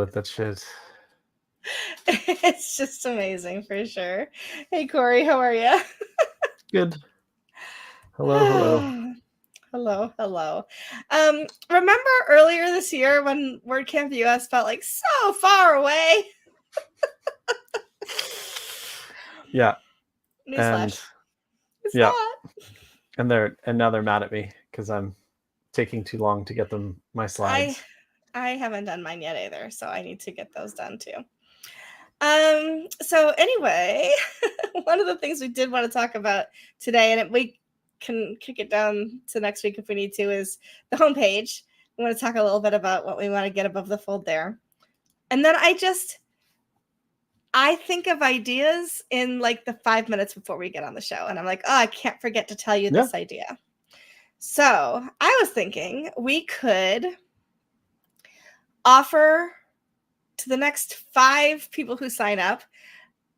with that shit. It's just amazing for sure. Hey, Corey, how are you? Good. Hello. Hello. Remember earlier this year when WordCamp US felt like so far away? Yeah. Newsflash. It's yeah. not. And now they're mad at me because I'm taking too long to get them my slides. I haven't done mine yet either, so I need to get those done too. So anyway, one of the things we did want to talk about today, and we can kick it down to next week if we need to, is the homepage. We want to talk a little bit about what we want to get above the fold there. And then I think of ideas in like the 5 minutes before we get on the show. And I'm like, oh, I can't forget to tell you this idea. So I was thinking we could offer to the next 5 people who sign up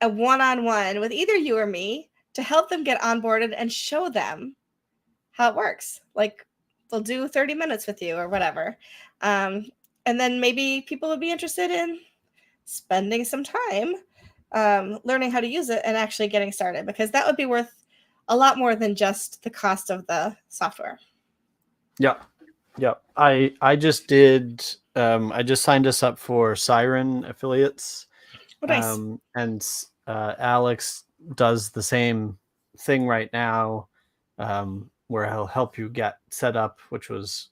a one-on-one with either you or me to help them get onboarded and show them how it works. Like they'll do 30 minutes with you or whatever. And then maybe people would be interested in spending some time learning how to use it and actually getting started, because that would be worth a lot more than just the cost of the software. Yeah. I just did. I just signed us up for Siren affiliates. Oh, nice. And Alex does the same thing right now, where he'll help you get set up, which was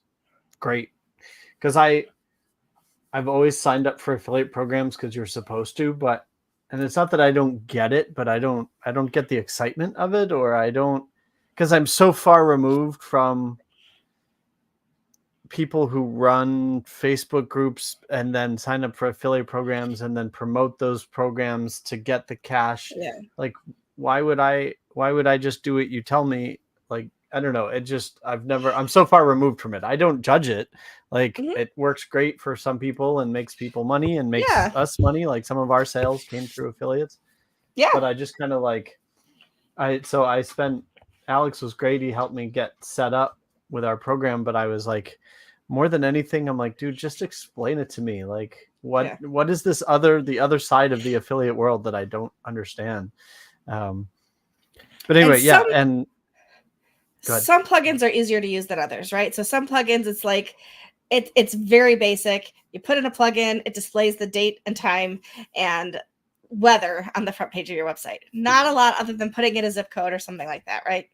great. Because I've always signed up for affiliate programs because you're supposed to, and it's not that I don't get it, but I don't get the excitement of it, or I don't, because I'm so far removed from people who run Facebook groups and then sign up for affiliate programs and then promote those programs to get the cash. Yeah. Like, why would I just do it? You tell me. Like, I don't know. I'm so far removed from it. I don't judge it. Like, It works great for some people and makes people money and makes us money. Like, some of our sales came through affiliates. Yeah. But I just kind of Alex was great. He helped me get set up with our program, but I was like, more than anything, I'm like, dude, just explain it to me. Like, what is the other side of the affiliate world that I don't understand? But anyway, and some plugins are easier to use than others, right? So some plugins, it's like it's very basic. You put in a plugin, it displays the date and time and weather on the front page of your website. Not a lot other than putting in a zip code or something like that, right?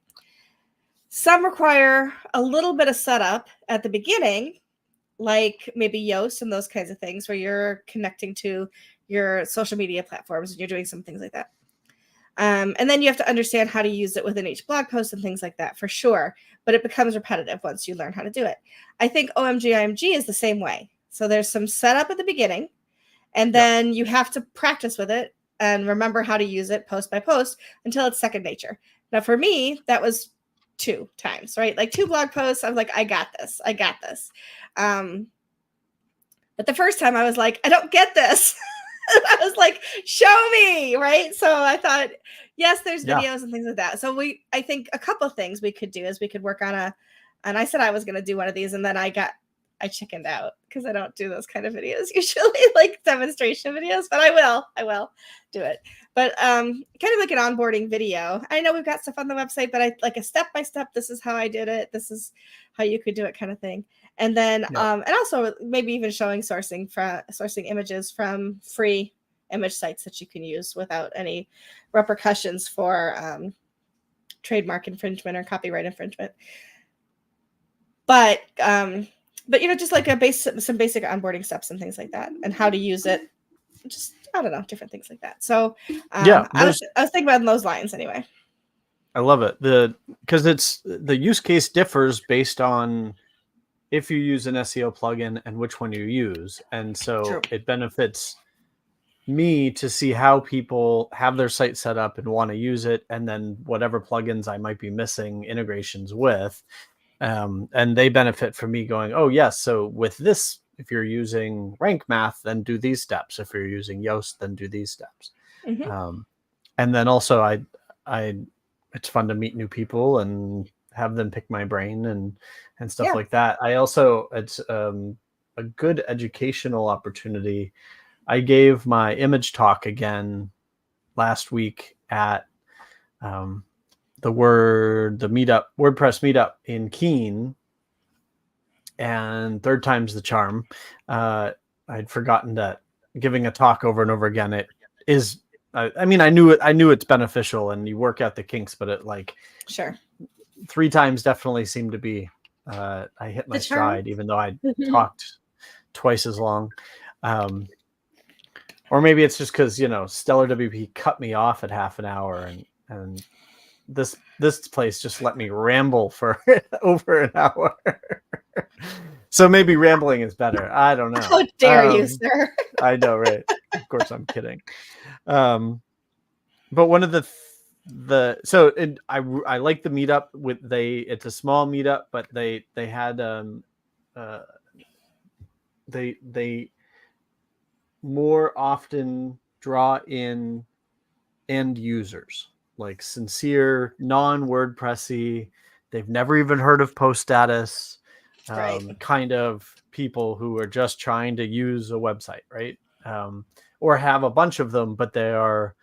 Some require a little bit of setup at the beginning, like maybe Yoast and those kinds of things where you're connecting to your social media platforms and you're doing some things like that. And then you have to understand how to use it within each blog post and things like that, for sure. But it becomes repetitive once you learn how to do it. I think OMGIMG is the same way. So there's some setup at the beginning, and then you have to practice with it and remember how to use it post by post until it's second nature. Now, for me, that was 2 times, right? Like 2 blog posts. I was like, I got this. But the first time I was like, I don't get this. I was like, show me, right? So I thought, yes, there's videos and things like that. So I think a couple of things we could do is we could work on and I said I was going to do one of these, and then I chickened out because I don't do those kind of videos usually, like demonstration videos, but I will do it. But kind of like an onboarding video. I know we've got stuff on the website, but I like a step-by-step, this is how I did it, this is how you could do it kind of thing. And then and also maybe even showing sourcing images from free image sites that you can use without any repercussions for trademark infringement or copyright infringement. But just like some basic onboarding steps and things like that, and how to use it. Just, I don't know, different things like that. So I was thinking about those lines anyway. I love it. Because the use case differs based on if you use an SEO plugin and which one you use. And so it benefits me to see how people have their site set up and want to use it, and then whatever plugins I might be missing integrations with. And they benefit from me going, oh, yes, so with this, if you're using Rank Math, then do these steps. If you're using Yoast, then do these steps. And then also, it's fun to meet new people and have them pick my brain and stuff like that. I also, a good educational opportunity. I gave my image talk again last week at the WordPress meetup in Keene, and third time's the charm. I'd forgotten that giving a talk over and over again, it is. I mean, I knew it's beneficial, and you work out the kinks, but it like sure 3 times definitely seemed to be. I hit my stride, even though I talked twice as long. Or maybe it's just because, Stellar WP cut me off at half an hour, and this place just let me ramble for over an hour. So maybe rambling is better. I don't know. How dare you, sir? I know, right? Of course, I'm kidding. But one of I like the meetup it's a small meetup, but they had they more often draw in end users, like sincere, non-WordPressy, they've never even heard of post status, kind of people who are just trying to use a website, right? Or have a bunch of them, but they are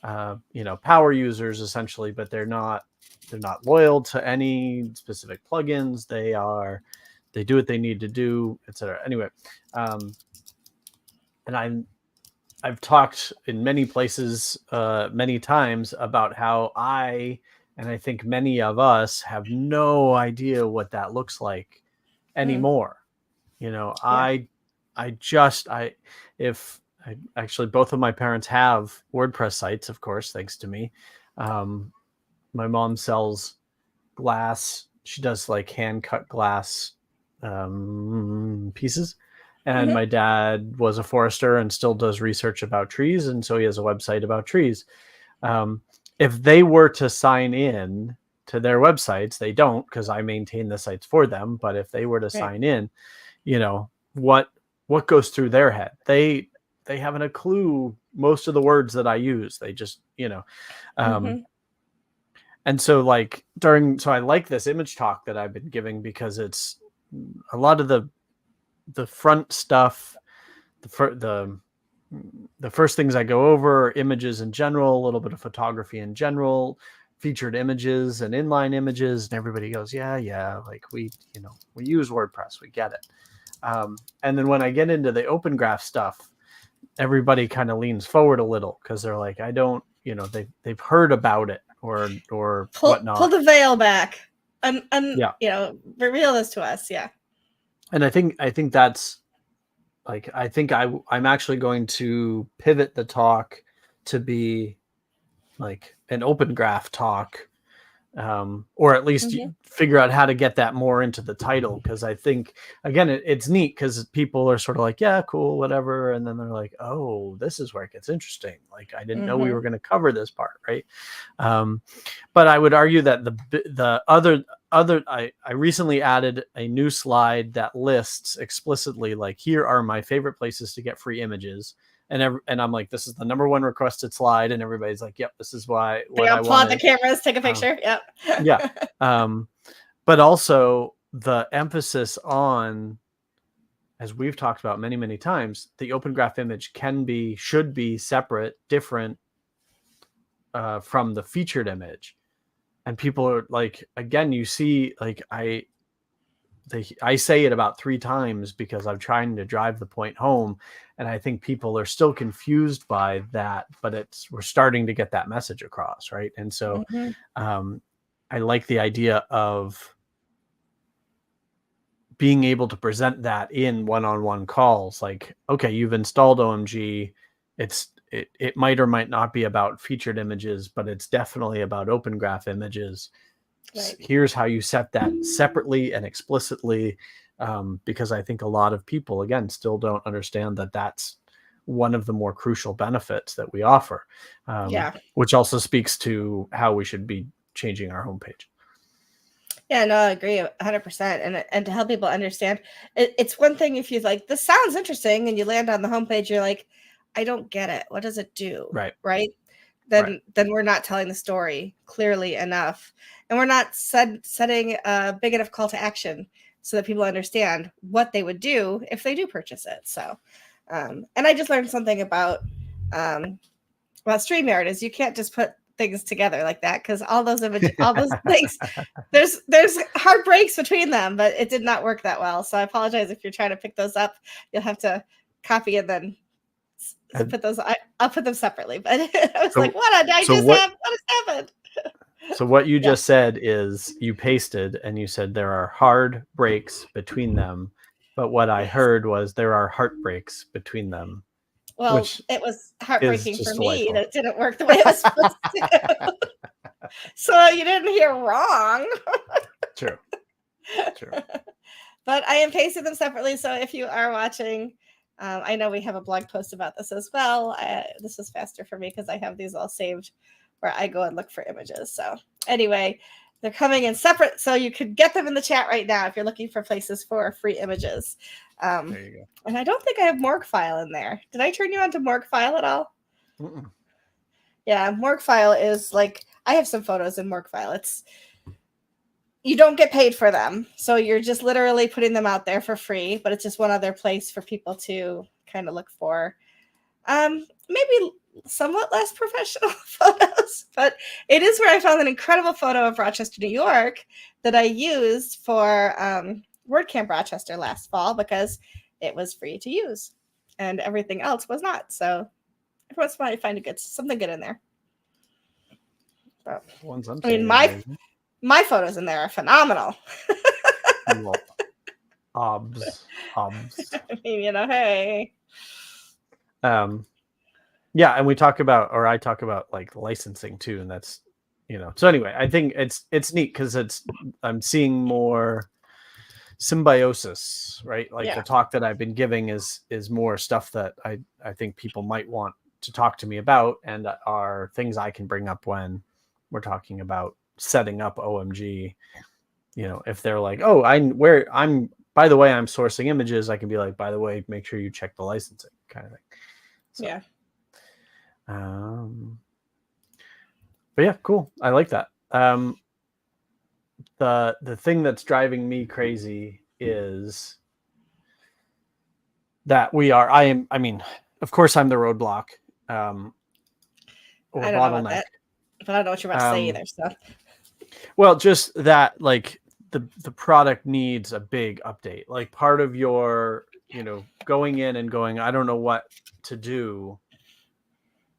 power users essentially, but they're not loyal to any specific plugins. They do what they need to do, etc. Anyway, and I've talked in many places, many times, about how I think many of us have no idea what that looks like anymore. Actually, both of my parents have WordPress sites, of course, thanks to me. My mom sells glass. She does like hand cut glass pieces. And my dad was a forester and still does research about trees. And so he has a website about trees. If they were to sign in to their websites, they don't, because I maintain the sites for them. But if they were to sign in, what goes through their head? They haven't a clue most of the words that I use. They just, and so like so I like this image talk that I've been giving, because it's a lot of the front stuff, the first things I go over are images in general, a little bit of photography in general, featured images and inline images, and everybody goes, yeah, like we use WordPress, we get it. And then when I get into the open graph stuff, everybody kind of leans forward a little, because they're like, I don't, they've heard about it or whatnot. Pull the veil back and reveal this to us. Yeah. And I think that's like, I think I'm actually going to pivot the talk to be like an open graph talk, or at least figure out how to get that more into the title. Because I think, again, it's neat because people are sort of like, yeah, cool, whatever. And then they're like, oh, this is where it gets interesting. Like, I didn't know we were going to cover this part. Right. But I would argue that the other I recently added a new slide that lists explicitly, like, here are my favorite places to get free images. And I'm like, this is the #1 requested slide, and everybody's like, yep, this is what I want. The cameras, take a picture. Yep. Yeah. But also the emphasis on, as we've talked about many, many times, the open graph image should be separate, different from the featured image. And people are like, again, you see, like, I say it about 3 times because I'm trying to drive the point home. And I think people are still confused by that, but we're starting to get that message across. Right. And so I like the idea of being able to present that in one-on-one calls. Like, okay, you've installed OMG. It might or might not be about featured images, but it's definitely about open graph images. Right. Here's how you set that separately and explicitly, because I think a lot of people, again, still don't understand that that's one of the more crucial benefits that we offer, which also speaks to how we should be changing our homepage. Yeah, no, I agree 100%. And to help people understand, it's one thing if you're like, this sounds interesting, and you land on the homepage, you're like, I don't get it. What does it do? Right. Then we're not telling the story clearly enough, and we're not setting a big enough call to action so that people understand what they would do if they do purchase it. So, and I just learned something about StreamYard is you can't just put things together like that, because all those things, there's hard breaks between them, but it did not work that well. So I apologize if you're trying to pick those up. You'll have to copy and then put those. I'll put them separately. But I was like, what has happened? So what you just said is you pasted and you said there are hard breaks between them, but what I heard was there are heartbreaks between them. Well, it was heartbreaking for me that it didn't work the way it was supposed to. So you didn't hear wrong. True. But I am pasting them separately. So if you are watching, I know we have a blog post about this as well. This was faster for me because I have these all saved where I go and look for images. So anyway, they're coming in separate. So you could get them in the chat right now if you're looking for places for free images. There you go. And I don't think I have Morgfile in there. Did I turn you on to Morgfile at all? Mm-mm. Yeah, Morgfile is like, I have some photos in Morgfile. You don't get paid for them. So you're just literally putting them out there for free, but it's just one other place for people to kind of look for maybe somewhat less professional photos, but it is where I found an incredible photo of Rochester, New York that I used for WordCamp Rochester last fall because it was free to use and everything else was not. So every once in a while you find something good in there. But, I mean, my photos in there are phenomenal. Obs. I mean, hey. Yeah, and I talk about like licensing too, and that's, so anyway, I think it's neat because I'm seeing more symbiosis, right? Like the talk that I've been giving is more stuff that I think people might want to talk to me about and are things I can bring up when we're talking about setting up OMG. If they're like, oh, by the way, I'm sourcing images, I can be like, by the way, make sure you check the licensing kind of thing. So, yeah. But yeah, cool. I like that. The thing that's driving me crazy is that I mean, of course I'm the roadblock, or I don't know about that, but I don't know what you're about to say either. So, well, just that, like the product needs a big update. Like part of your, going in and going, I don't know what to do,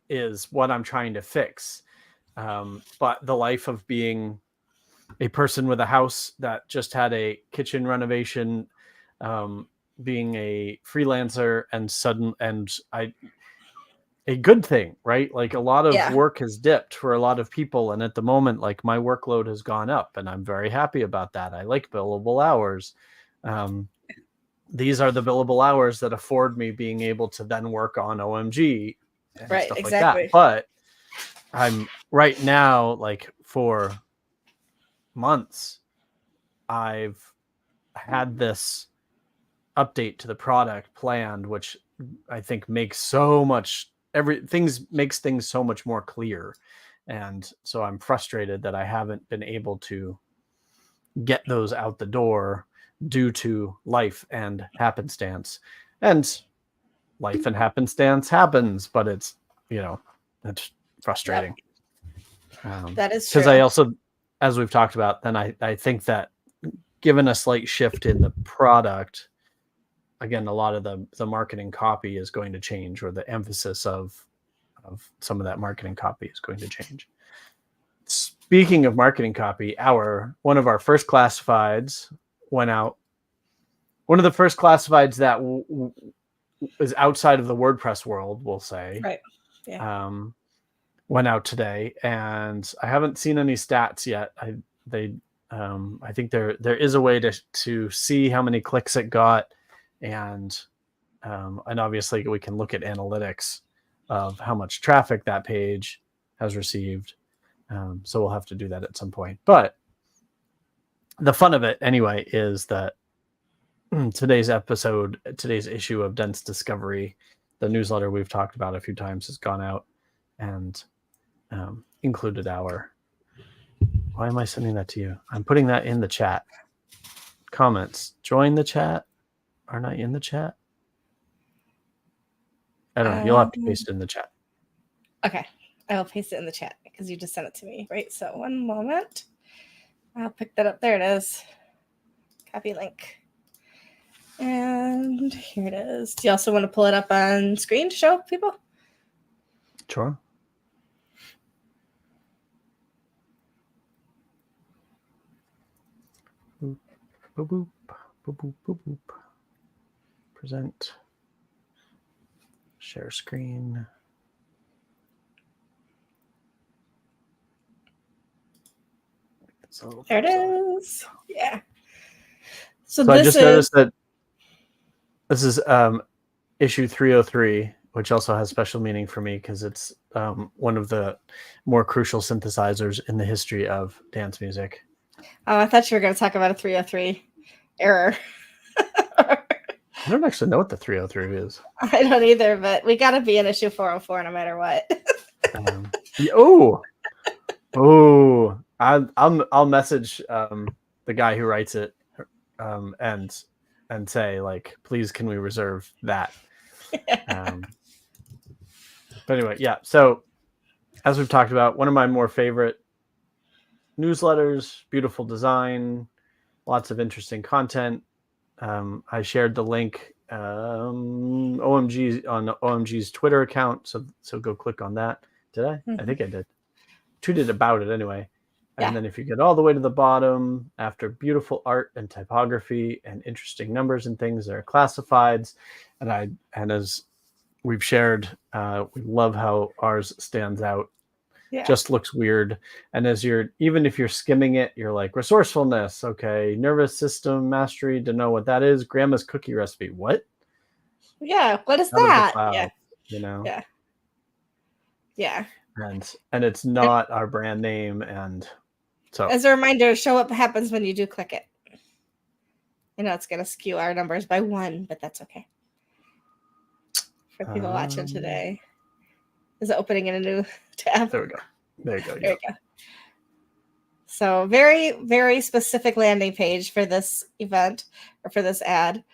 is what I'm trying to fix. But the life of being a person with a house that just had a kitchen renovation, being a freelancer a good thing, right? Like a lot of work has dipped for a lot of people. And at the moment, like my workload has gone up and I'm very happy about that. I like billable hours. These are the billable hours that afford me being able to then work on OMG and stuff like that. But I'm right now, like for months, I've had this update to the product planned, which I think makes makes things so much more clear. And so I'm frustrated that I haven't been able to get those out the door due to life and happenstance. And life and happenstance happens, but it's, that's frustrating. Yep. That is true. Because I also, as we've talked about, then I think that given a slight shift in the product, again, a lot of the marketing copy is going to change, or the emphasis of some of that marketing copy is going to change. Speaking of marketing copy, one of our first classifieds went out. One of the first classifieds that is outside of the WordPress world, we'll say. Right. Yeah. Went out today, and I haven't seen any stats yet. I think there is a way to see how many clicks it got, and obviously we can look at analytics of how much traffic that page has received. So we'll have to do that at some point. But the fun of it anyway is that today's issue of Dense Discovery, the newsletter we've talked about a few times, has gone out and included why am I sending that to you? I'm putting that in the chat comments. Join the chat. Aren't I in the chat? I don't know. You'll have to paste it in the chat. Okay. I'll paste it in the chat because you just sent it to me, right? So one moment. I'll pick that up. There it is. Copy link. And here it is. Do you also want to pull it up on screen to show people? Sure. Boop, boop, boop, boop, boop, boop, boop. Present. Share screen. There it is. Yeah. So I just noticed that this is issue 303, which also has special meaning for me because it's one of the more crucial synthesizers in the history of dance music. Oh, I thought you were going to talk about a 303 error. I don't actually know what the 303 is. I don't either, but we got to be in issue 404 no matter what. I'll message the guy who writes it and say, like, please can we reserve that. But anyway, yeah, so as we've talked about, one of my more favorite newsletters, beautiful design, lots of interesting content. I shared the link OMG on OMG's Twitter account, so go click on that. Did I? I think I did. Tweeted about it anyway. And then if you get all the way to the bottom, after beautiful art and typography and interesting numbers and things, there are classifieds. And as we've shared, we love how ours stands out. Just looks weird. And even if you're skimming it, you're like, resourcefulness, okay, nervous system mastery, to know what that is. Grandma's cookie recipe. What? Yeah, what is that? Yeah. You know? Yeah. Yeah. And it's not our brand name. And so as a reminder, show what happens when you do click it. I know it's going to skew our numbers by 1, but that's okay. For people watching today. Is it opening in a new tab? There we go. There you go. There you go. So very, very specific landing page for this event or for this ad.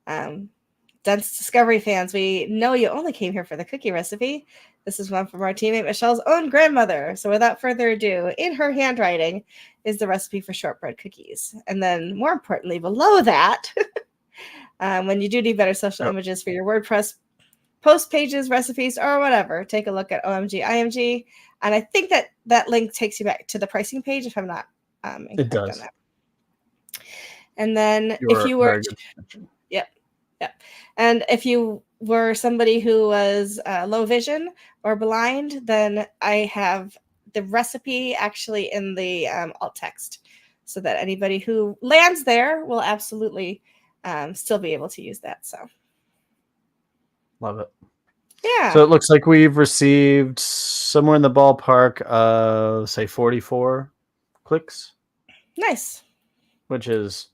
Dense Discovery fans, we know you only came here for the cookie recipe. This is one from our teammate Michelle's own grandmother. So without further ado, in her handwriting is the recipe for shortbread cookies. And then more importantly, below that, when you do need better social images for your WordPress post pages, recipes, or whatever, take a look at OMGIMG. And I think that link takes you back to the pricing page if I'm not it does. On that. And then if you were... Yep. And if you were somebody who was low vision or blind, then I have the recipe actually in the alt text so that anybody who lands there will absolutely still be able to use that. So love it. Yeah. So it looks like we've received somewhere in the ballpark of, say, 44 clicks. Nice. Which is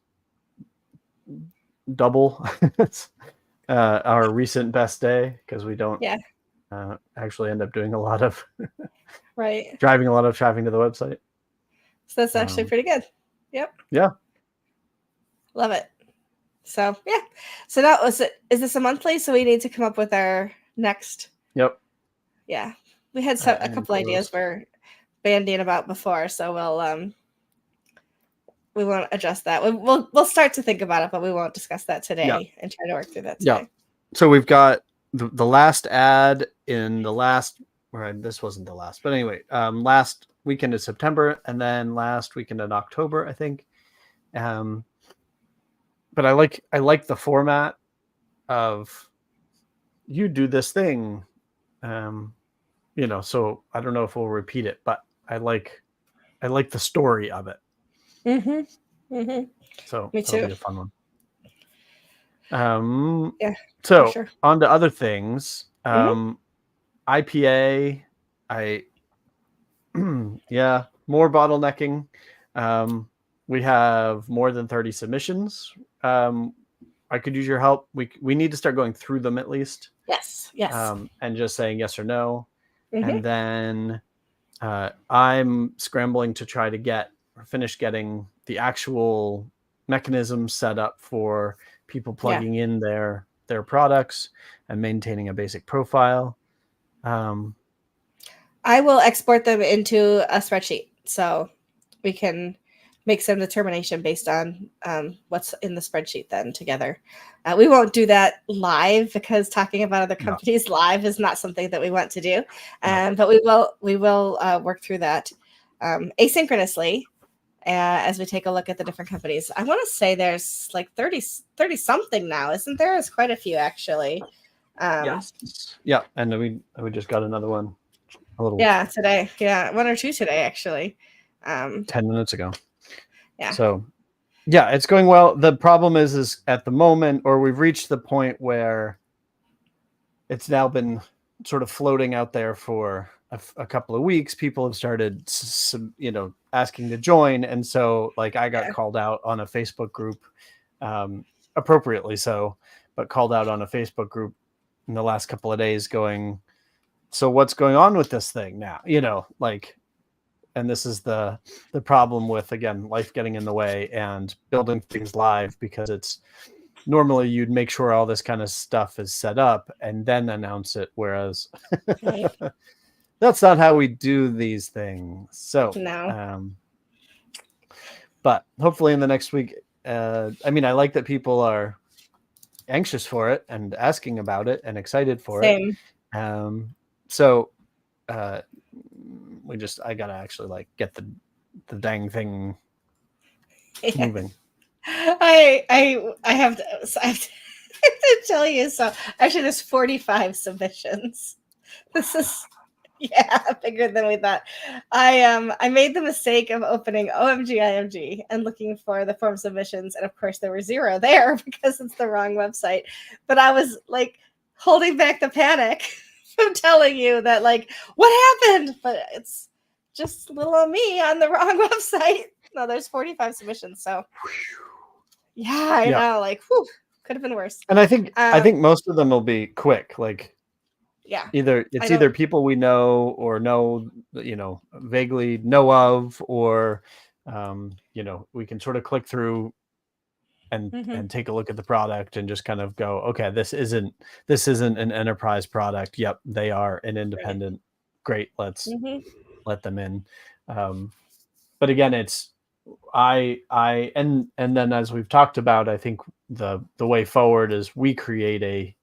double our recent best day, because we don't actually end up doing a lot of driving a lot of traffic to the website. So that's actually pretty good. Yep. Yeah. Love it. So yeah. So now is this a monthly? So we need to come up with our next. Yep. Yeah. We had a couple ideas we're bandying about before, so we won't adjust that. We'll start to think about it, but we won't discuss that today and try to work through that today. Yeah. So we've got the last ad in the last, or this wasn't the last, but anyway, last weekend of September and then last weekend in October, I think. But I like the format of you do this thing, so I don't know if we'll repeat it, but I like the story of it. So me too. That'll be a fun one. Yeah. So sure. On to other things. IPA, more bottlenecking. We have more than 30 submissions. I could use your help. We need to start going through them at least. Yes. And just saying yes or no. And then I'm scrambling to try to finish getting the actual mechanisms set up for people plugging in their products and maintaining a basic profile. I will export them into a spreadsheet so we can make some determination based on what's in the spreadsheet then together. We won't do that live because talking about other companies live is not something that we want to do. But we will work through that asynchronously as we take a look at the different companies. I want to say there's like 30 something now, isn't there? There's quite a few actually. Yes. Yeah, and we just got another one. Today. Yeah, one or two today actually. 10 minutes ago. Yeah. So yeah, it's going well. The problem is at the moment, or we've reached the point where it's now been sort of floating out there for a couple of weeks. People have started, asking to join. And so like I got called out on a Facebook group, appropriately so, but called out on a Facebook group in the last couple of days going, so what's going on with this thing now? And this is the problem with, again, life getting in the way and building things live, because it's normally you'd make sure all this kind of stuff is set up and then announce it. Whereas that's not how we do these things. So, but hopefully in the next week, I like that people are anxious for it and asking about it and excited for it. I gotta actually get the dang thing moving. I have to tell you. So actually, there's 45 submissions. This is bigger than we thought. I made the mistake of opening OMGIMG and looking for the form submissions, and of course there were 0 there because it's the wrong website. But I was holding back the panic from telling you that what happened, but it's just little me on the wrong website. No, there's 45 submissions. So I know, could have been worse. And I think most of them will be quick. Either people we know or vaguely know of, or we can sort of click through and take a look at the product and just kind of go, okay, this isn't an enterprise product. Yep, they are an independent. Right. Great, let's let them in. But again, it's and then as we've talked about, I think the way forward is we create a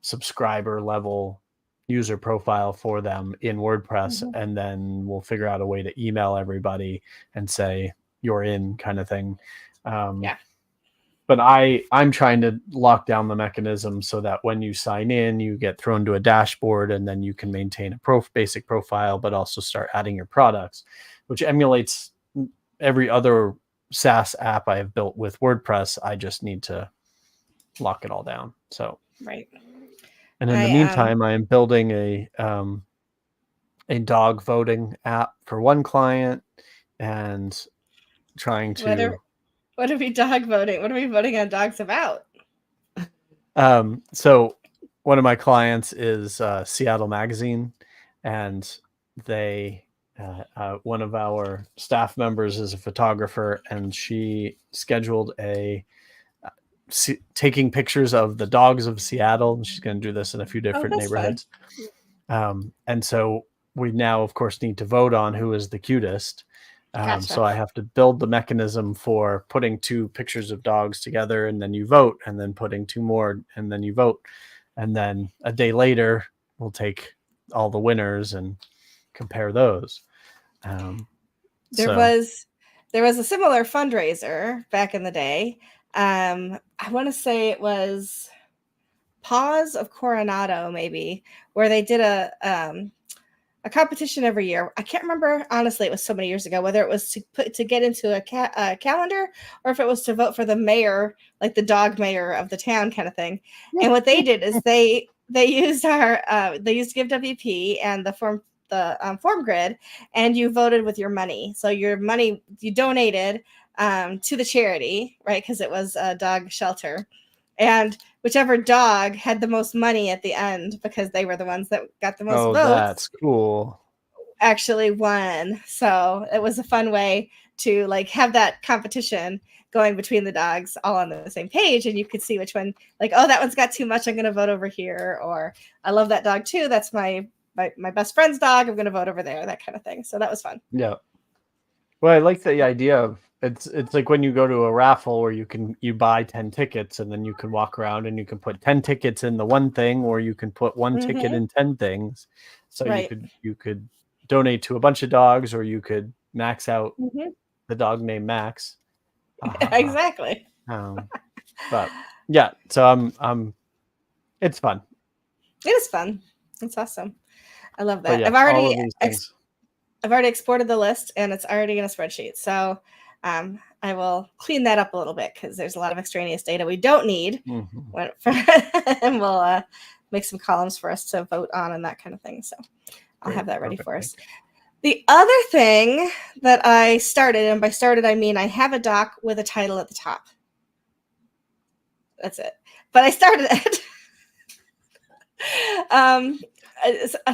subscriber level user profile for them in WordPress, and then we'll figure out a way to email everybody and say you're in, kind of thing. But I'm trying to lock down the mechanism so that when you sign in, you get thrown to a dashboard, and then you can maintain a basic profile, but also start adding your products, which emulates every other SaaS app I have built with WordPress. I just need to lock it all down. So right. And in the meantime, I am building a dog voting app for one client, and trying to. What are we dog voting? What are we voting on dogs about? So one of my clients is Seattle Magazine, and they one of our staff members is a photographer, and she scheduled taking pictures of the dogs of Seattle. She's going to do this in a few different neighborhoods. And so we now, of course, need to vote on who is the cutest. Gotcha. So I have to build the mechanism for putting 2 pictures of dogs together, and then you vote, and then putting 2 more, and then you vote. And then a day later, we'll take all the winners and compare those. There was a similar fundraiser back in the day. I want to say it was Paws of Coronado, maybe, where they did a competition every year. I can't remember, honestly, it was so many years ago, whether it was to get into a calendar, or if it was to vote for the mayor, like the dog mayor of the town kind of thing. And what they did is they used GiveWP and the form grid, and you voted with your money. So your money you donated to the charity, right? Because it was a dog shelter. And whichever dog had the most money at the end, because they were the ones that got the most votes. Oh, that's cool. Actually won. So it was a fun way to have that competition going between the dogs all on the same page, and you could see which one, like, oh, that one's got too much, I'm going to vote over here, or I love that dog too, that's my best friend's dog, I'm going to vote over there, that kind of thing. So that was fun. Yeah. Well, I like the idea of it's like when you go to a raffle where you buy 10 tickets and then you can walk around and you can put 10 tickets in the one thing, or you can put one ticket in 10 things. So you could donate to a bunch of dogs, or you could max out the dog named Max. Exactly. But yeah, so it's fun. It is fun. It's awesome. I love that. Yeah, I've already exported the list, and it's already in a spreadsheet. So I will clean that up a little bit, because there's a lot of extraneous data we don't need. And we'll make some columns for us to vote on and that kind of thing. So I'll have that ready for us. The other thing that I started, and by started I mean I have a doc with a title at the top. That's it. But I started it.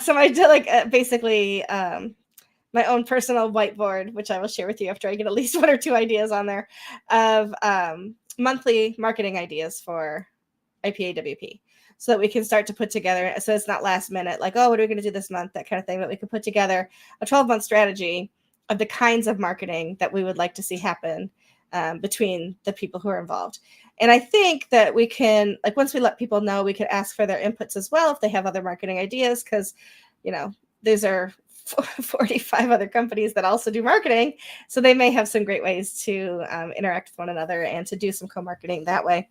So I did basically my own personal whiteboard, which I will share with you after I get at least 1 or 2 ideas on there, of monthly marketing ideas for IPAWP, so that we can start to put together, so it's not last minute, like, oh, what are we going to do this month, that kind of thing, but we can put together a 12-month strategy of the kinds of marketing that we would like to see happen between the people who are involved. And I think that we can, once we let people know, we could ask for their inputs as well if they have other marketing ideas, because, these are 45 other companies that also do marketing, so they may have some great ways to interact with one another and to do some co-marketing that way.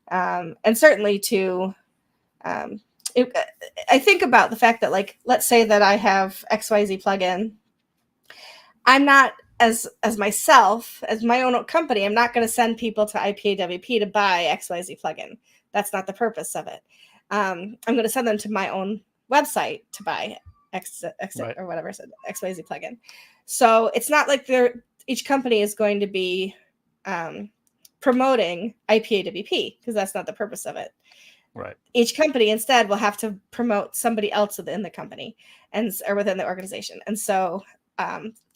And certainly to I think about the fact that, let's say that I have XYZ plugin. I'm not, as myself, as my own company, I'm not going to send people to IPAWP to buy XYZ plugin. That's not the purpose of it. I'm going to send them to my own website to buy or whatever, so XYZ plugin. So it's not like each company is going to be promoting IPAWP, because that's not the purpose of it. Right. Each company instead will have to promote somebody else within the company or within the organization. And so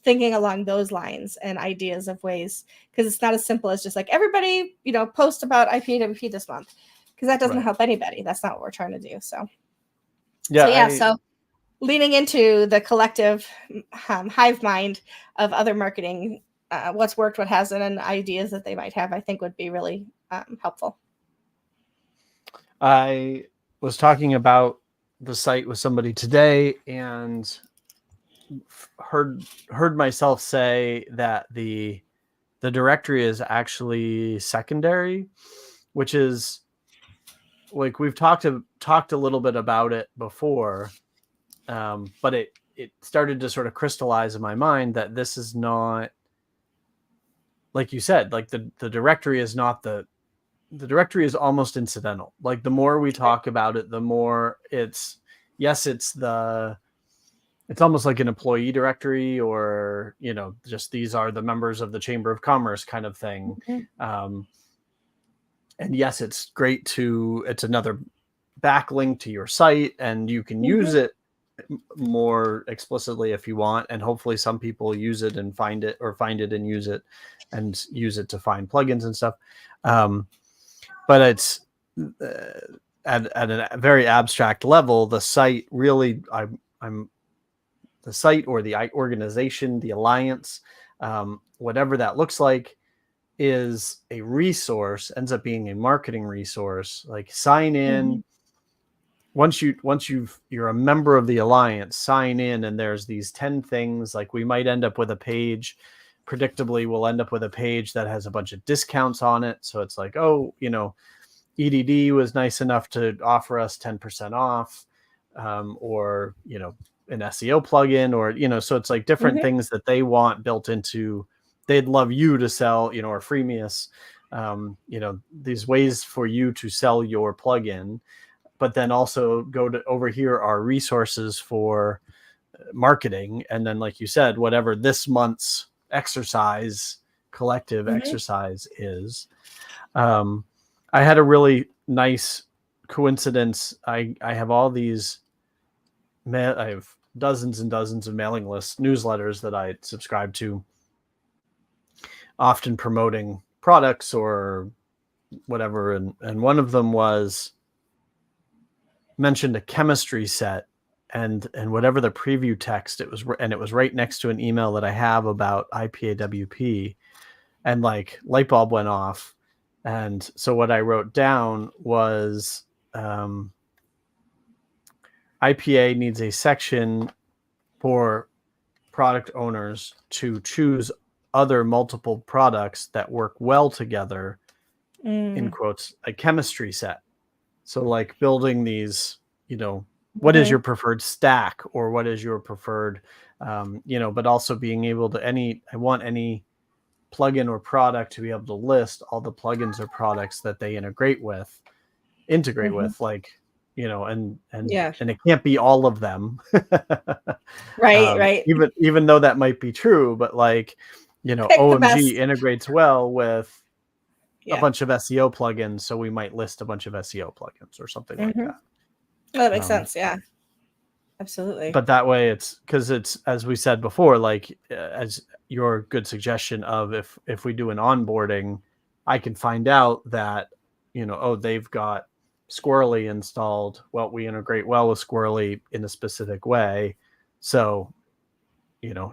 thinking along those lines and ideas of ways, because it's not as simple as just everybody, post about IPAWP this month, because that doesn't help anybody. That's not what we're trying to do. So so leaning into the collective hive mind of other marketing, what's worked, what hasn't, and ideas that they might have, I think would be really helpful. I was talking about the site with somebody today, and heard myself say that the directory is actually secondary, which is we've talked a little bit about it before, but it started to sort of crystallize in my mind that this is not, like you said, the directory is not the directory is almost incidental. The more we talk about it, the more it's almost like an employee directory, or, just these are the members of the Chamber of Commerce kind of thing. And yes, it's great it's another backlink to your site, and you can use it more explicitly if you want. And hopefully some people use it and find it, or find it and use it to find plugins and stuff. But it's at a very abstract level, the site really, the site or the organization, the alliance, whatever that looks like, is a resource, ends up being a marketing resource. Sign in. Once you're a member of the alliance, sign in, and there's these 10 things. We might end up with a page. Predictably, we'll end up with a page that has a bunch of discounts on it. So it's EDD was nice enough to offer us 10% off, or, an SEO plugin, or, so it's different things that they want built into, they'd love you to sell, or freemius, these ways for you to sell your plugin. But then also go to over here are resources for marketing. And then, like you said, whatever this month's collective exercise is. I had a really nice coincidence. I have all these, I have dozens and dozens of newsletters that I subscribe to, often promoting products or whatever. And one of them mentioned a chemistry set, and whatever the preview text it was, and it was right next to an email that I have about IPAWP, and like light bulb went off. And so what I wrote down was IPA needs a section for product owners to choose other multiple products that work well together, in quotes, a chemistry set. So like building these, what is your preferred stack, or what is your preferred, but also being able to I want any plugin or product to be able to list all the plugins or products that they integrate with, like, and it can't be all of them. Right. Even though that might be true, but like, OMG integrates well with a bunch of SEO plugins, so we might list a bunch of SEO plugins or something like that. Well, that makes sense. Yeah, absolutely. But that way, it's because it's, as we said before, like as your good suggestion of if we do an onboarding, I can find out that, they've got Squirrely installed. Well, we integrate well with Squirrely in a specific way. So,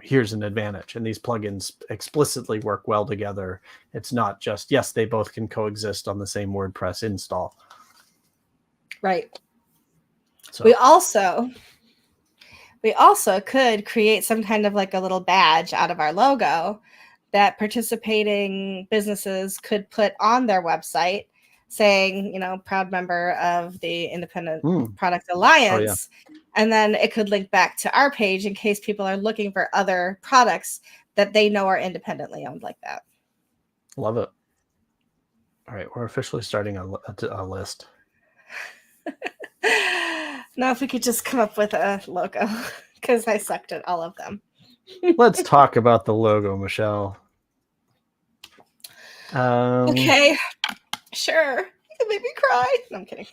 here's an advantage. And these plugins explicitly work well together. It's not just, yes, they both can coexist on the same WordPress install. Right. So we also could create some kind of like a little badge out of our logo that participating businesses could put on their website saying, proud member of the Independent Product Alliance. Oh, yeah. And then it could link back to our page in case people are looking for other products that they know are independently owned like that. Love it. All right. We're officially starting a list. Now, if we could just come up with a logo, because I sucked at all of them. Let's talk about the logo, Michelle. Okay, sure. You made me cry. No, I'm kidding.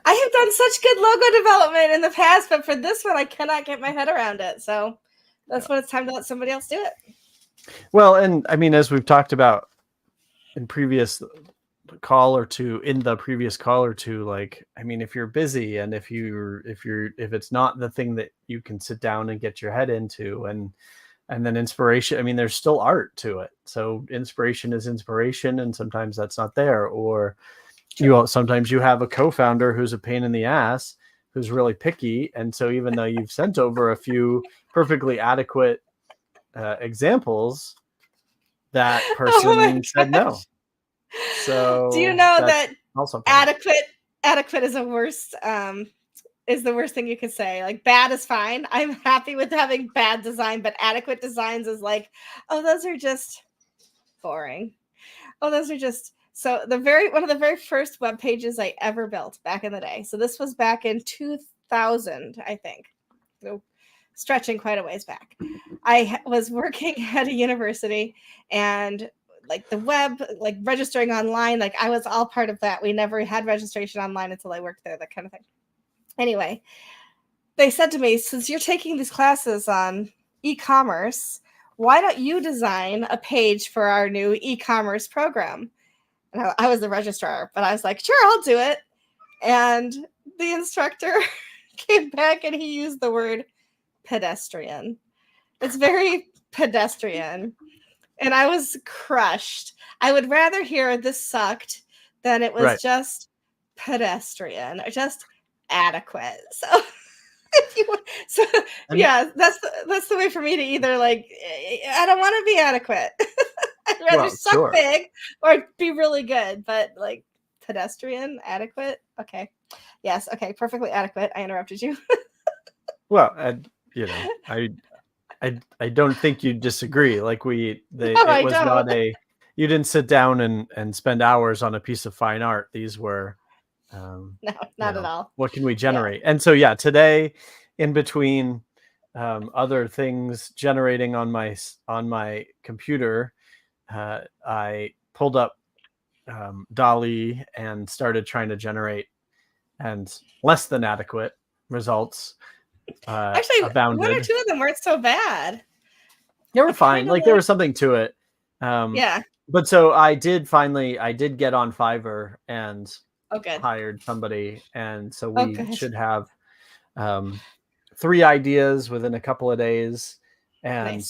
I have done such good logo development in the past, but for this one, I cannot get my head around it. So that's when it's time to let somebody else do it. Well, and I mean, as we've talked about in previous call or two, like, I mean, if you're busy and if it's not the thing that you can sit down and get your head into, and then inspiration, I mean, there's still art to it. So inspiration is inspiration, and sometimes that's not there. Or sometimes you have a co-founder who's a pain in the ass, who's really picky. And so even though you've sent over a few perfectly adequate examples, that person said no. So do you know that also adequate is the worst thing you could say? Like, bad is fine. I'm happy with having bad design, but adequate designs is like, oh, those are just boring. Oh, those are just. So one of the very first web pages I ever built back in the day. So this was back in 2000, I think. So stretching quite a ways back. I was working at a university, and like the web, like registering online, like I was all part of that. We never had registration online until I worked there, that kind of thing. Anyway, they said to me, since you're taking these classes on e-commerce, why don't you design a page for our new e-commerce program? And I was the registrar, but I was like, sure, I'll do it. And the instructor came back and he used the word pedestrian. It's very pedestrian. And I was crushed. I would rather hear this sucked than it was just pedestrian or just adequate. So yeah, that's the way for me to either like, I don't want to be adequate. I'd rather suck big or be really good, but like pedestrian, adequate. Okay. Yes. Okay. Perfectly adequate. I interrupted you. Well, I don't think you disagree. Like it was not you didn't sit down and spend hours on a piece of fine art. These were, no, not at all. What can we generate? Yeah. And so, today, in between other things generating on my computer, I pulled up DALL-E and started trying to generate, and less than adequate results. Actually, abounded. One or two of them weren't so bad. They were fine. Like there was something to it. Yeah. But so I did get on Fiverr and hired somebody. And so we should have 3 ideas within a couple of days. And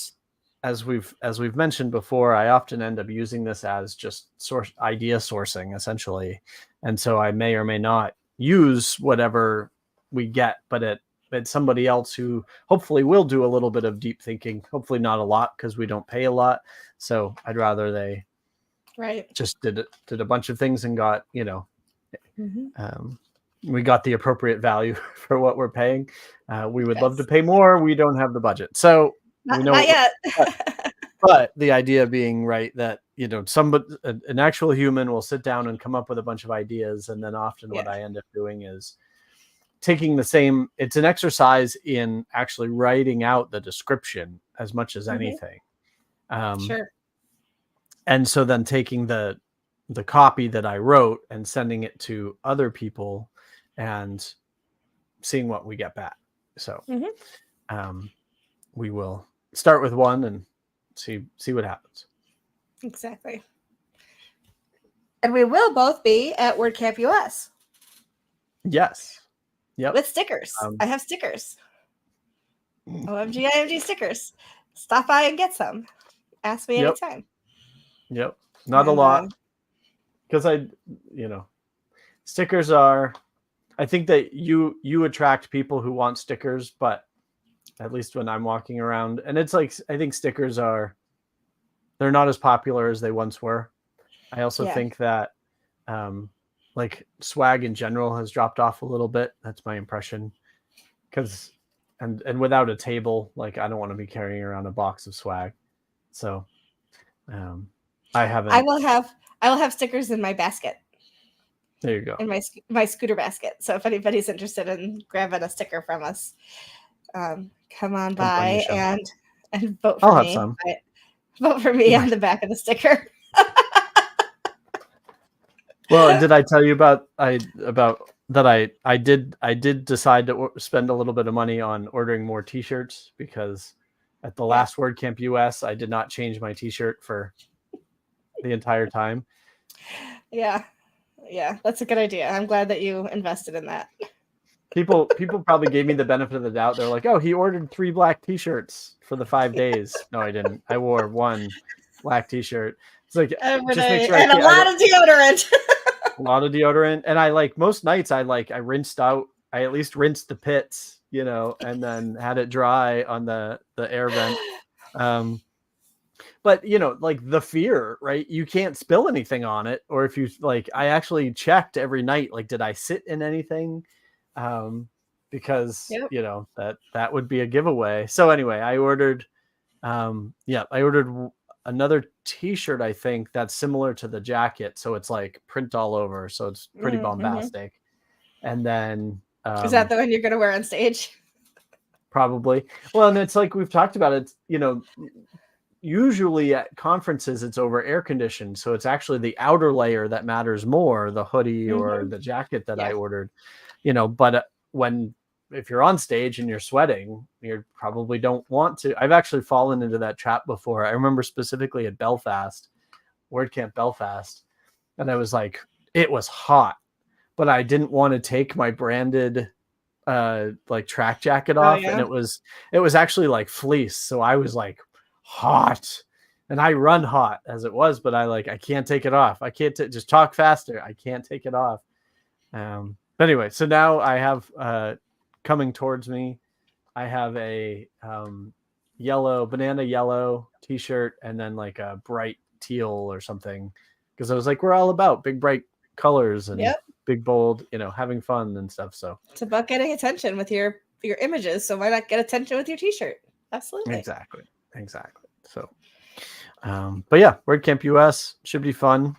as we've mentioned before, I often end up using this as just idea sourcing essentially. And so I may or may not use whatever we get, but it's somebody else who hopefully will do a little bit of deep thinking, hopefully not a lot because we don't pay a lot. So I'd rather they just did a bunch of things and got, we got the appropriate value for what we're paying. We would love to pay more. We don't have the budget. So not yet. but the idea being that, an actual human will sit down and come up with a bunch of ideas. And then often what I end up doing is taking it's an exercise in actually writing out the description as much as anything. Sure. And so then taking the copy that I wrote and sending it to other people and seeing what we get back. So we will start with one and see what happens. Exactly. And we will both be at WordCamp US. Yes. Yep. With stickers. I have stickers. OMGIMG stickers. Stop by and get some. Ask me anytime. Yep. Not a lot. Because stickers are, I think that you attract people who want stickers, but at least when I'm walking around, and it's like, I think stickers they're not as popular as they once were. I also think that like swag in general has dropped off a little bit. That's my impression. Because and without a table, like I don't want to be carrying around a box of swag. So I haven't. I will have stickers in my basket. There you go. In my scooter basket. So if anybody's interested in grabbing a sticker from us, come on by and vote for me. I'll have some. Vote for me on the back of the sticker. Well, did I tell you about that? I did decide to spend a little bit of money on ordering more T-shirts because at the last WordCamp US, I did not change my T-shirt for the entire time. Yeah, that's a good idea. I'm glad that you invested in that. People probably gave me the benefit of the doubt. They're like, "Oh, he ordered 3 black T-shirts for the 5 days." No, I didn't. I wore 1 black T-shirt. It's like just make sure and a lot of deodorant. A lot of deodorant, and I most nights I rinsed out. I at least rinsed the pits, and then had it dry on the air vent. But the fear, right? You can't spill anything on it, or if you I actually checked every night, did I sit in anything? Because that would be a giveaway. So anyway, I ordered another T-shirt, I think that's similar to the jacket, so it's like print all over, so it's pretty bombastic. And then is that the one you're gonna wear on stage? Probably. Well, and it's like we've talked about it, usually at conferences it's over air conditioned, so it's actually the outer layer that matters more, the hoodie or the jacket that I ordered, but if you're on stage and you're sweating, you probably don't want to. I've actually fallen into that trap before. I remember specifically at Belfast, WordCamp Belfast, and I was like, it was hot, but I didn't want to take my branded track jacket off, and it was actually like fleece, so I was like hot, and I run hot as it was, but I can't take it off. I can't just talk faster. I can't take it off. But anyway, so now I have coming towards me, I have a banana yellow T-shirt and then like a bright teal or something, because I was like, we're all about big bright colors and big bold, having fun and stuff. So it's about getting attention with your images, so why not get attention with your T-shirt? Absolutely. Exactly. So but yeah, WordCamp US should be fun.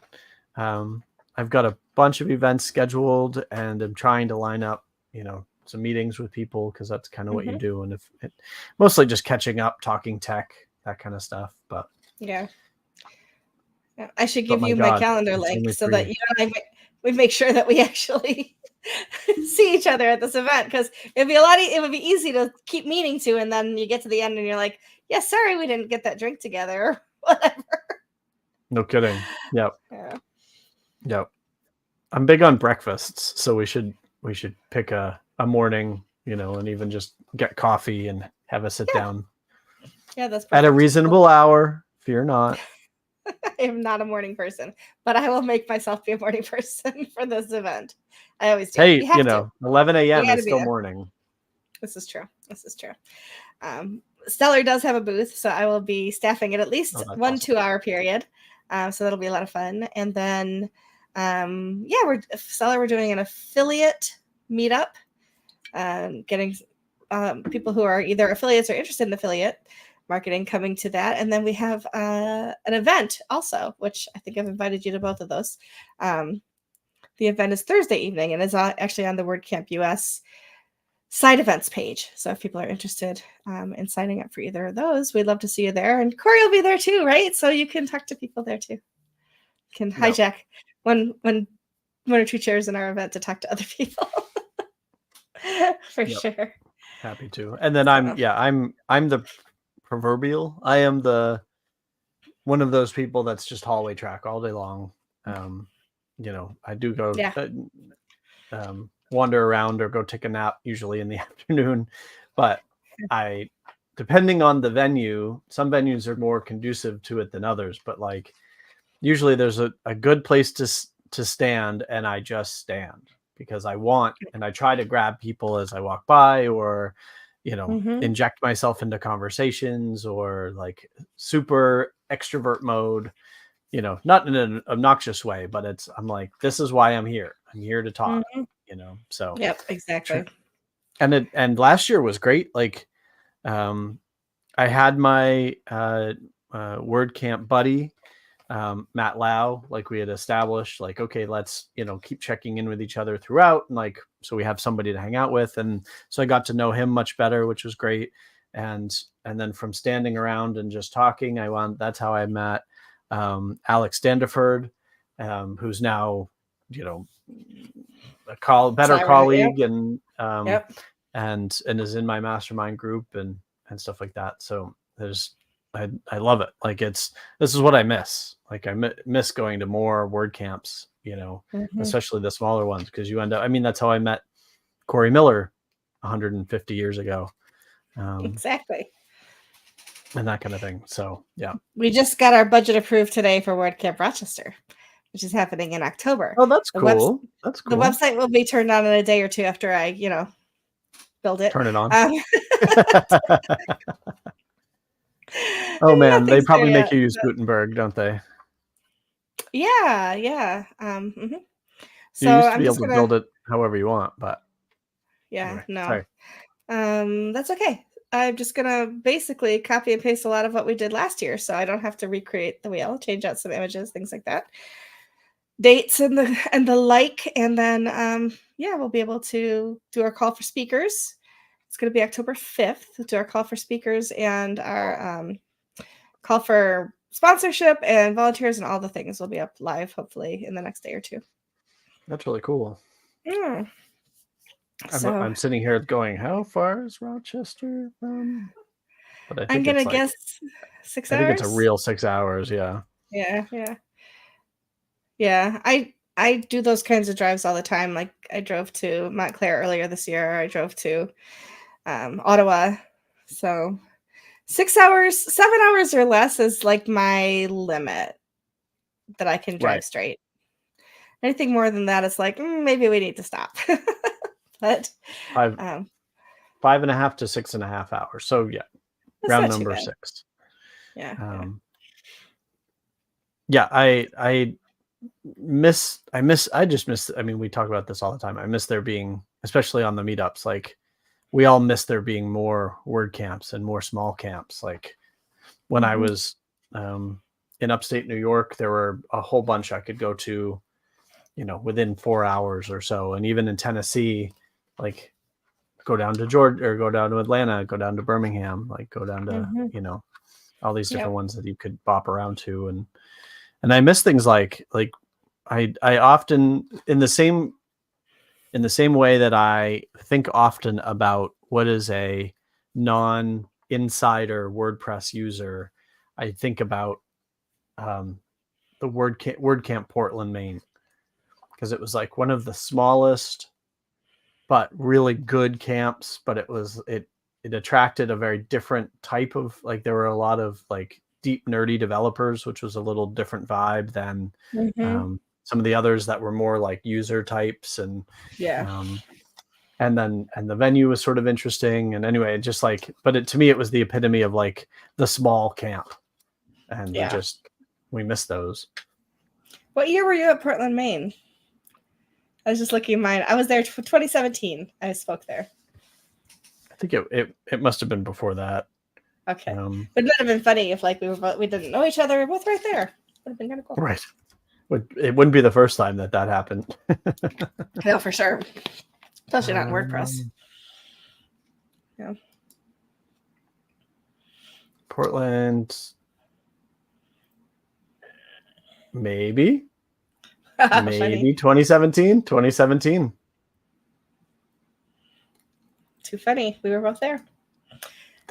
I've got a bunch of events scheduled and I'm trying to line up some meetings with people, because that's kind of what you do, and mostly just catching up, talking tech, that kind of stuff. But I should give you my calendar link so that you and I we make sure that we actually see each other at this event, because it'd be it would be easy to keep meaning to, and then you get to the end and you're like, yeah, sorry we didn't get that drink together or whatever. No kidding. Yep. Yeah. Yep. I'm big on breakfasts, so we should pick a morning, and even just get coffee and have a sit down. Yeah, that's perfect. At a reasonable hour. Fear not. I am not a morning person, but I will make myself be a morning person for this event. I always do. Hey, 11 a.m. is still morning. This is true. Stellar does have a booth, so I will be staffing it at least 1 2-hour period. So that'll be a lot of fun. And then, we're doing an affiliate meetup, getting people who are either affiliates or interested in affiliate marketing coming to that. And then we have an event also, which I think I've invited you to both of those. The event is Thursday evening and is actually on the WordCamp US side events page. So if people are interested in signing up for either of those, we'd love to see you there. And Corey will be there too, right? So you can talk to people there too. You can hijack one or two chairs in our event to talk to other people. For sure. Happy to. And then I'm the proverbial. I am one of those people that's just hallway track all day long. I do go wander around or go take a nap usually in the afternoon, but depending on the venue, some venues are more conducive to it than others, but like usually there's a good place to stand, and I just stand because I want, and I try to grab people as I walk by, or inject myself into conversations, or like super extrovert mode, not in an obnoxious way, but I'm like, this is why I'm here. I'm here to talk, so. Yep, exactly. And last year was great. Like, I had my WordCamp buddy, Matt Lau, like we had established, like, okay, let's, keep checking in with each other throughout. And like, so we have somebody to hang out with. And so I got to know him much better, which was great. And then from standing around and just talking, that's how I met Alex Standiford, who's now, a better colleague, and is in my mastermind group and stuff like that. So I love it. Like this is what I miss. Like I miss going to more WordCamps, especially the smaller ones, because you end up, that's how I met Corey Miller 150 years ago. Exactly. And that kind of thing. So, yeah. We just got our budget approved today for WordCamp Rochester, which is happening in October. Oh, that's cool. That's cool. The website will be turned on in a day or two after I, build it. Turn it on. Oh man, they probably make you use Gutenberg, don't they? Yeah. You used to be able to build it however you want, but anyway, no. Sorry. That's okay. I'm just gonna basically copy and paste a lot of what we did last year, so I don't have to recreate the wheel, change out some images, things like that, dates and the like, and then we'll be able to do our call for speakers. It's going to be October 5th. Do our call for speakers and our call for sponsorship and volunteers, and all the things will be up live hopefully in the next day or two. That's really cool. Yeah. I'm sitting here going, how far is Rochester from? But I think I'm going to guess 6 hours. I think it's a real 6 hours. Yeah. Yeah. I do those kinds of drives all the time. Like I drove to Montclair earlier this year. I drove to Ottawa. So 6 hours, 7 hours or less is like my limit that I can drive straight. Anything more than that, it's like, maybe we need to stop. But 5.5 to 6.5 hours. So yeah, round number 6. Yeah. I just miss, we talk about this all the time. I miss there being, especially on the meetups, like we all miss there being more WordCamps and more small camps. Like when I was in upstate New York, there were a whole bunch I could go to, within 4 hours or so. And even in Tennessee, like go down to Georgia or go down to Atlanta, go down to Birmingham, like go down to, all these different ones that you could bop around to. And I miss things like I often in the same in the same way that I think often about what is a non-insider WordPress user, I think about the WordCamp Portland, Maine, because it was like one of the smallest but really good camps, but it attracted a very different type of, like, there were a lot of like deep nerdy developers, which was a little different vibe than some of the others that were more like user types. And and the venue was sort of interesting. And anyway, just like, but to me, it was the epitome of like the small camp. And we missed those. What year were you at Portland, Maine? I was just looking at mine. I was there for 2017. I spoke there. I think it must have been before that. Okay. But it would have been funny if like we didn't know each other. We're both right there. Would have been kind of cool. Right. It wouldn't be the first time that happened. No, for sure. Especially not in WordPress. Yeah. Portland. Maybe 2017. Too funny. We were both there.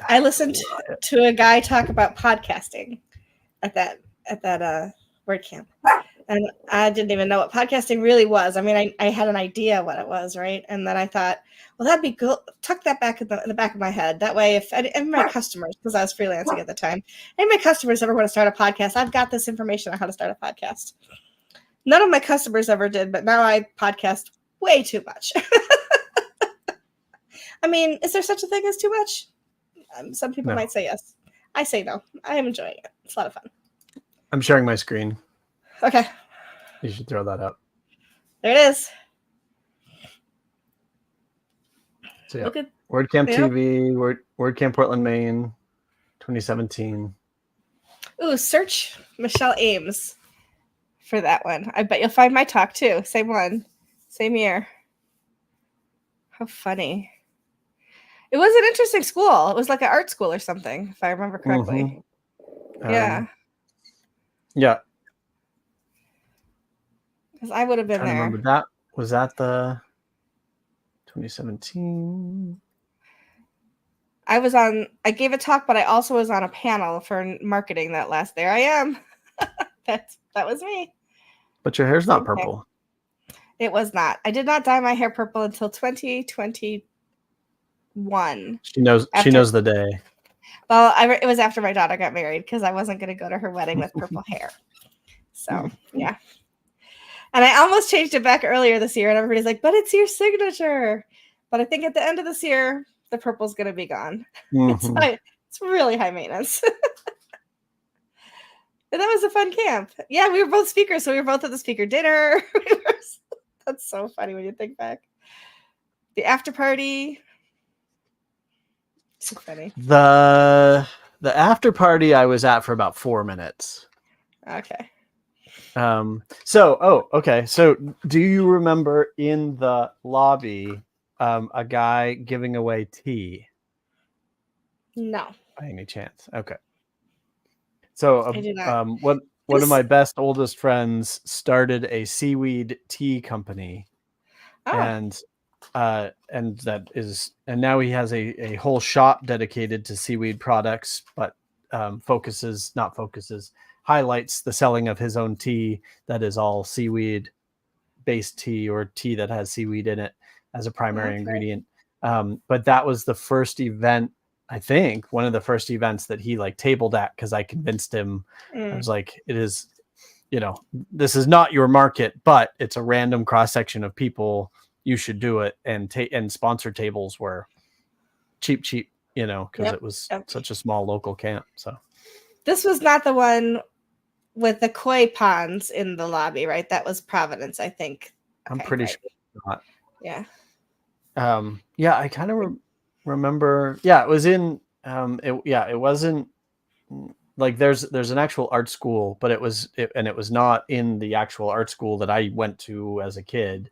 I listened to a guy talk about podcasting at that WordCamp, and I didn't even know what podcasting really was. I mean, I had an idea what it was, right? And then I thought, well, that'd be good. Tuck that back in the back of my head. That way, if any of my customers, because I was freelancing at the time, any of my customers ever want to start a podcast, I've got this information on how to start a podcast. None of my customers ever did, but now I podcast way too much. I mean, is there such a thing as too much? Some people might say yes. I say no. I am enjoying it. It's a lot of fun. I'm sharing my screen. Okay. You should throw that up. There it is. So yeah, WordCamp TV, WordCamp Portland, Maine, 2017. Ooh, search Michelle Ames for that one. I bet you'll find my talk too. Same one. Same year. How funny. It was an interesting school. It was like an art school or something, if I remember correctly. Yeah. Yeah. Because I would have been there. I remember that. Was that the 2017? I gave a talk, but I also was on a panel for marketing that last. There I am. That was me. But your hair's not purple. It was not. I did not dye my hair purple until 2021. She knows the day. Well, it was after my daughter got married because I wasn't going to go to her wedding with purple hair. So, yeah. And I almost changed it back earlier this year, and everybody's like, but it's your signature. But I think at the end of this year, the purple's going to be gone. It's really high maintenance. And that was a fun camp. Yeah, we were both speakers, so we were both at the speaker dinner. That's so funny when you think back. The after party. So funny. The after party I was at for about 4 minutes. Okay. Okay. So do you remember in the lobby a guy giving away tea? No. By any chance? Okay. So one of my best oldest friends started a seaweed tea company. And now he has a whole shop dedicated to seaweed products, but highlights the selling of his own tea that is all seaweed based tea, or tea that has seaweed in it as a primary ingredient. But that was the first event, I think, one of the first events that he like tabled at, because I convinced him. I was like, it is, this is not your market, but it's a random cross section of people. You should do it. And sponsor tables were cheap, because it was such a small local camp. So this was not the one with the koi ponds in the lobby, right? That was Providence, I think. I'm pretty sure not. Yeah. I kind of remember. Yeah, it was in. It wasn't like there's an actual art school, but it was not in the actual art school that I went to as a kid.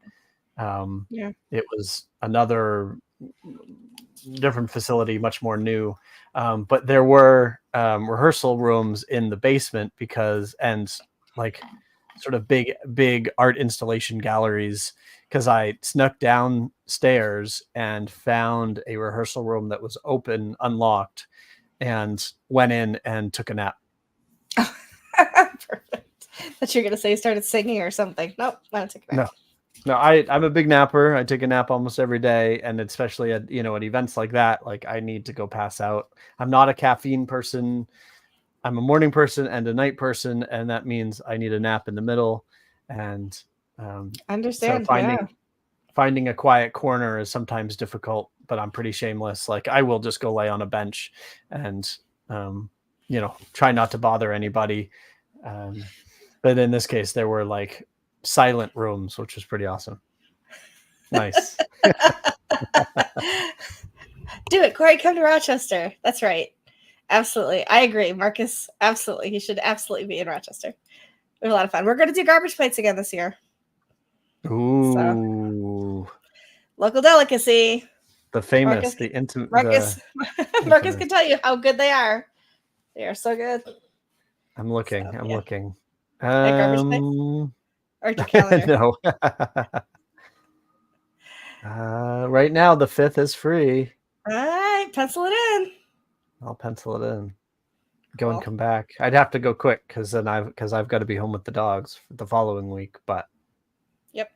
It was another different facility, much more new. But there were rehearsal rooms in the basement sort of big art installation galleries, because I snuck downstairs and found a rehearsal room that was open, unlocked, and went in and took a nap. Perfect. Thought you were gonna say you started singing or something. Nope, not took a nap. No, I'm a big napper. I take a nap almost every day, and especially at at events like that, like I need to go pass out. I'm not a caffeine person. I'm a morning person and a night person, and that means I need a nap in the middle. And understand. So finding a quiet corner is sometimes difficult, but I'm pretty shameless. Like I will just go lay on a bench and try not to bother anybody. But in this case, there were like silent rooms, which was pretty awesome. Nice. Do it, Corey. Come to Rochester. That's right. Absolutely. I agree. Marcus, absolutely. He should absolutely be in Rochester. It was a lot of fun. We're going to do garbage plates again this year. Ooh. So, local delicacy. The famous, the intimate. Marcus can tell you how good they are. They are so good. I'm looking. I'm looking. Garbage plates? Or your calendar? No. Right now, the 5th is free. All right. Pencil it in. I'll pencil it in. Go and come back. I'd have to go quick because I've got to be home with the dogs for the following week. But yep.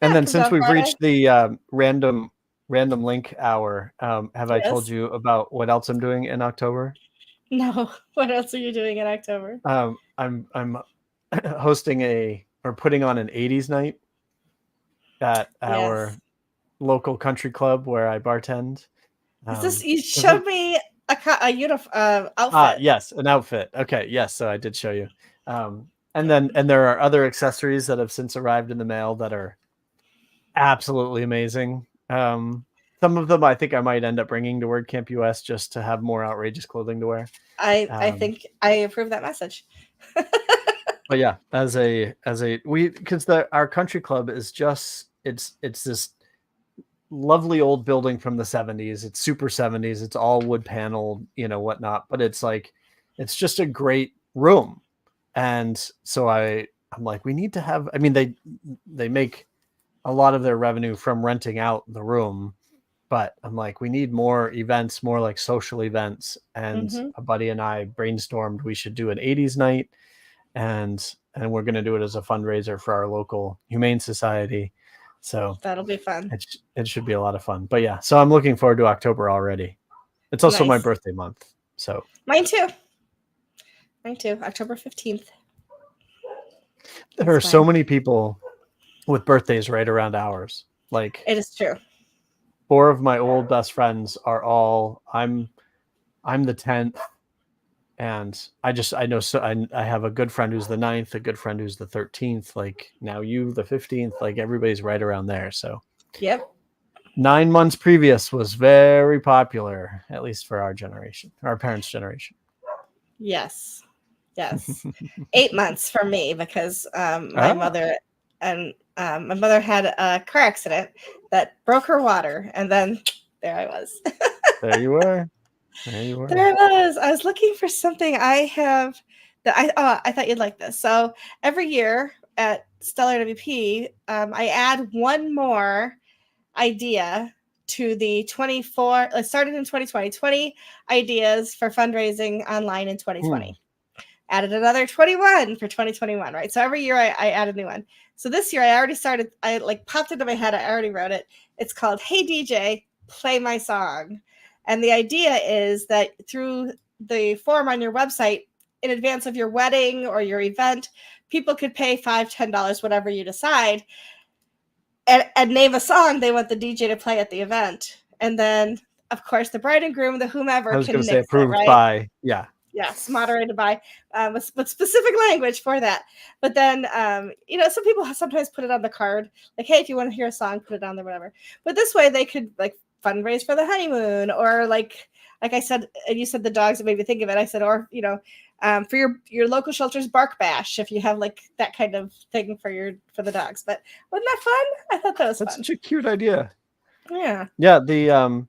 And then since we've reached the random link hour, have I told you about what else I'm doing in October? No. What else are you doing in October? I'm hosting putting on an 80s night at our local country club where I bartend. You showed me a uniform outfit. Yes, an outfit. Okay, yes, so I did show you. And there are other accessories that have since arrived in the mail that are absolutely amazing. Some of them I think I might end up bringing to WordCamp US just to have more outrageous clothing to wear. I think I approve that message. But yeah, because our country club is just it's this lovely old building from the 70s. It's super 70s. It's all wood paneled, whatnot. But it's just a great room. And so I'm like, we need to have. I mean, they make a lot of their revenue from renting out the room, but I'm like, we need more events, more like social events. And a buddy and I brainstormed we should do an 80s night, and we're going to do it as a fundraiser for our local humane society. So that'll be fun. It should be a lot of fun. But yeah, so I'm looking forward to October already. It's also my birthday month. So mine too. October 15th. There are so many people with birthdays right around ours. Like, it is true. 4 of my old best friends are all I'm the 10th. And I know, so I have a good friend who's the 9th, a good friend who's the 13th, like now you, the 15th, like everybody's right around there. So, yep. 9 months previous was very popular, at least for our generation, our parents' generation. Yes. 8 months for me because my mother had a car accident that broke her water. And then there I was. There you were. There I was looking for something I have that I thought you'd like this. So every year at Stellar WP, I add one more idea to the 24. It started in 2020. 20 ideas for fundraising online in 2020. Added another 21 for 2021. Right. So every year I add a new one. So this year I already started. I popped into my head. I already wrote it. It's called "Hey DJ, Play My Song." And the idea is that through the form on your website, in advance of your wedding or your event, people could pay $5, $10, whatever you decide, and name a song they want the DJ to play at the event. And then, of course, the bride and groom, the whomever, I was can going to say approved it, right? by, yeah. Yes, moderated by, with specific language for that. But then, some people sometimes put it on the card, like, hey, if you want to hear a song, put it on there, whatever. But this way, they could fundraise for the honeymoon, or like I said, and you said the dogs, it made me think of it. I said, or for your local shelter's bark bash, if you have that kind of thing for the dogs. But wasn't that fun? I thought that was fun. Such a cute idea. Yeah. The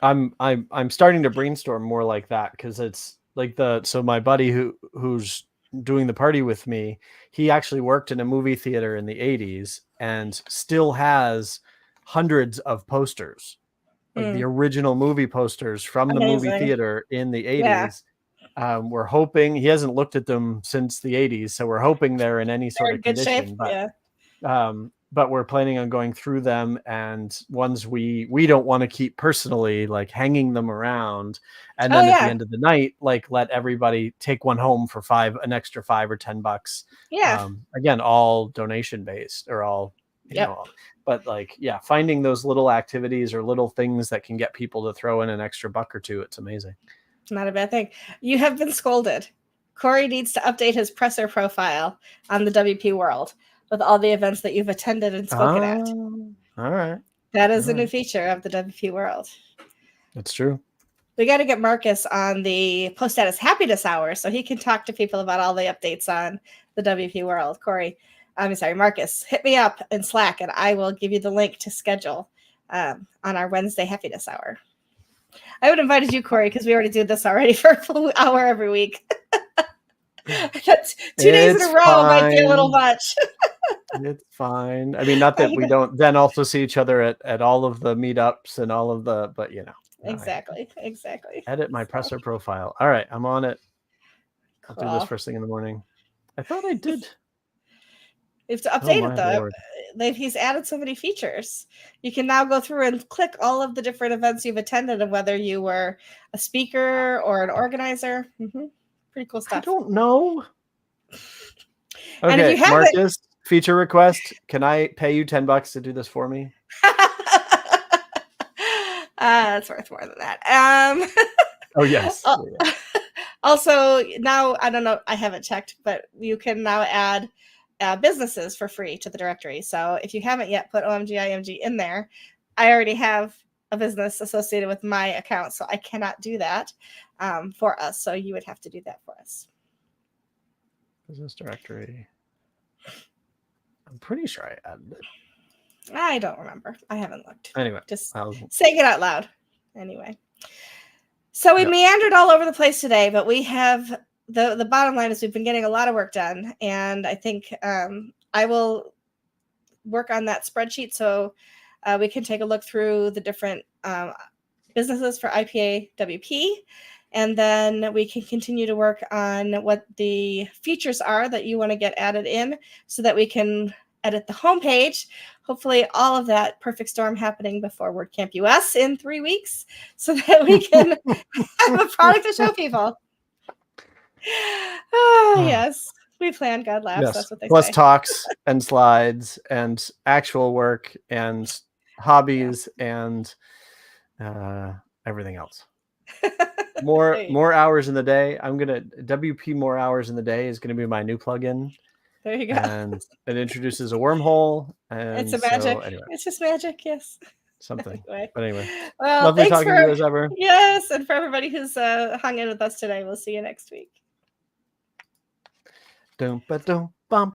I'm starting to brainstorm more like that, because it's like so my buddy who's doing the party with me, he actually worked in a movie theater in the 80s and still has hundreds of posters, like the original movie posters from the movie theater in the 80s. Yeah. We're hoping, he hasn't looked at them since the 80s, so we're hoping they're in any sort of condition. Shape. But but we're planning on going through them, and ones we don't want to keep personally, like hanging them around, and then at the end of the night, like let everybody take one home for an extra $5 or $10. Yeah. Again, all donation based, or all, you know, but like, yeah, finding those little activities or little things that can get people to throw in an extra $1 or $2. It's amazing. It's not a bad thing. You have been scolded. Corey needs to update his presser profile on the WP World with all the events that you've attended and spoken at. All right. That is a new feature of the WP World. That's true. We got to get Marcus on the Post Status Happiness Hour so he can talk to people about all the updates on the WP World. Corey, I'm sorry, Marcus, hit me up in Slack and I will give you the link to schedule on our Wednesday Happiness Hour. I would have invited you, Corey, because we already do this already for a full hour every week. That's 2 days in a row might be a little much. It's fine. I mean, not that we don't then also see each other at all of the meetups and all of the, but you know. Exactly. Edit my presser profile. All right, I'm on it. I'll do this first thing in the morning. I thought I did. You have to update it though. He's added so many features. You can now go through and click all of the different events you've attended and whether you were a speaker or an organizer. Pretty cool stuff. I don't know. Okay, Marcus, feature request. Can I pay you $10 to do this for me? It's worth more than that. Oh, yes. Also, now, I don't know, I haven't checked, but you can now add businesses for free to the directory. So if you haven't yet put OMGIMG in there, I already have a business associated with my account, so I cannot do that for us. So you would have to do that for us. Business directory. I'm pretty sure I added it. I don't remember. I haven't looked. Anyway, just saying it out loud. Anyway, so we meandered all over the place today, but we have the bottom line is we've been getting a lot of work done, and I think I will work on that spreadsheet so we can take a look through the different businesses for IPA WP, and then we can continue to work on what the features are that you want to get added in so that we can edit the homepage. Hopefully all of that perfect storm happening before WordCamp US in 3 weeks so that we can have a product to show people. Oh, yes. We plan, God laughs. Yes. That's what they Plus say. talks and slides and actual work and hobbies and everything else. More hours in the day. WP more hours in the day is gonna be my new plugin. There you go. And it introduces a wormhole. And it's a magic. So, anyway. It's just magic, yes. Something. Anyway. But anyway. Well, lovely talking to you as ever. Yes, and for everybody who's hung in with us today, we'll see you next week. Dum-ba-dum-bum.